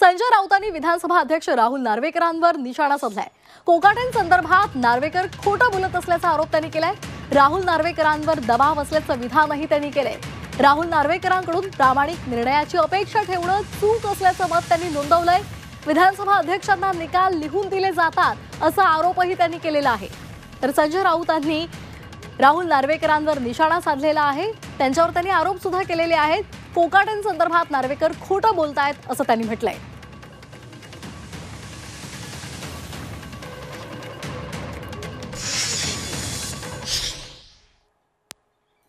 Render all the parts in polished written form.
संजय राऊतांनी विधानसभा अध्यक्ष राहुल नार्वेकरांवर निशाणा साधलाय। कोकाटेंसंदर्भात नार्वेकर खोटं बोलत असल्याचा आरोप त्यांनी केलाय। राहुल नार्वेकरांवर दबाव असल्याचं विधानही त्यांनी केलंय। राहुल नार्वेकरांकडून प्रामाणिक निर्णयाची अपेक्षा ठेवणं चूक असल्याचं मत त्यांनी नोंदवलंय। विधानसभा अध्यक्षांना निकाल लिहून दिले जातात असा आरोपही त्यांनी केलेला आहे। तर संजय राऊतांनी राहुल नार्वेकरांवर निशाणा साधलेला आहे। त्यांच्यावर त्यांनी आरोप सुद्धा केलेले आहेत। कोकाटेंसंदर्भात नार्वेकर खोटं बोलतायत असं त्यांनी म्हटलंय।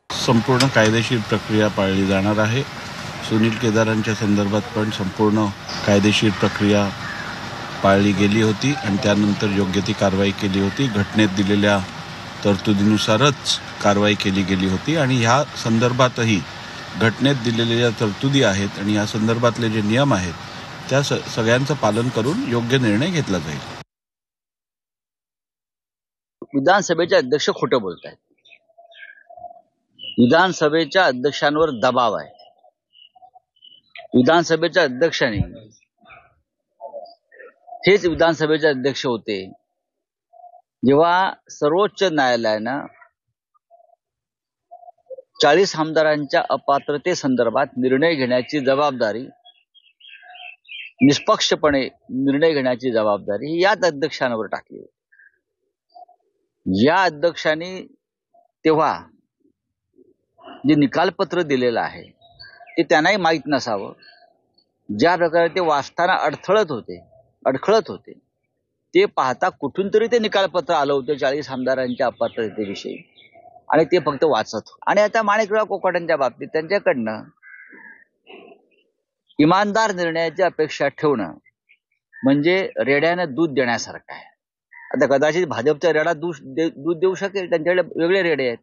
संपूर्ण कायदेशीर प्रक्रिया पाळली जाणार आहे। सुनील केदारांच्या संदर्भात पण संपूर्ण कायदेशीर प्रक्रिया पाळली गेली होती आणि त्यानंतर योग्य ती कारवाई केली होती। घटनेत दिलेल्या तरतुदीनुसारच कारवाई केली गेली होती आणि ह्या संदर्भातही घटनेत दिलेल्या तरतुदी आहेत आणि या संदर्भातले जे नियम आहेत त्या सगळ्यांचं पालन करून योग्य निर्णय घेतला जाईल। विधानसभेचे अध्यक्ष खोटं बोलतायत। विधानसभेच्या अध्यक्षांवर दबाव आहे। विधानसभेच्या अध्यक्षांनी हेच विधानसभेचे अध्यक्ष होते जेव्हा सर्वोच्च न्यायालयानं 40 आमदारांच्या अपात्रतेसंदर्भात निर्णय घेण्याची जबाबदारी, निष्पक्षपणे निर्णय घेण्याची जबाबदारी याच अध्यक्षांवर टाकली। या अध्यक्षांनी तेव्हा जे निकालपत्र दिलेलं आहे ते त्यांनाही माहीत नसावं। ज्या प्रकारे ते वाचताना अडखळत होते ते पाहता कुठून तरी ते निकालपत्र आलं होतं 40 आमदारांच्या अपात्रतेविषयी आणि ते फक्त वाचत। आणि आता माणिकराव कोकाटेंच्या बाबतीत त्यांच्याकडनं इमानदार निर्णयाची अपेक्षा ठेवणं म्हणजे रेड्यानं दूध देण्यासारखं आहे। आता कदाचित भाजपचा रेडा दूध देऊ शकेल, त्यांच्याकडे वेगळे रेडे आहेत।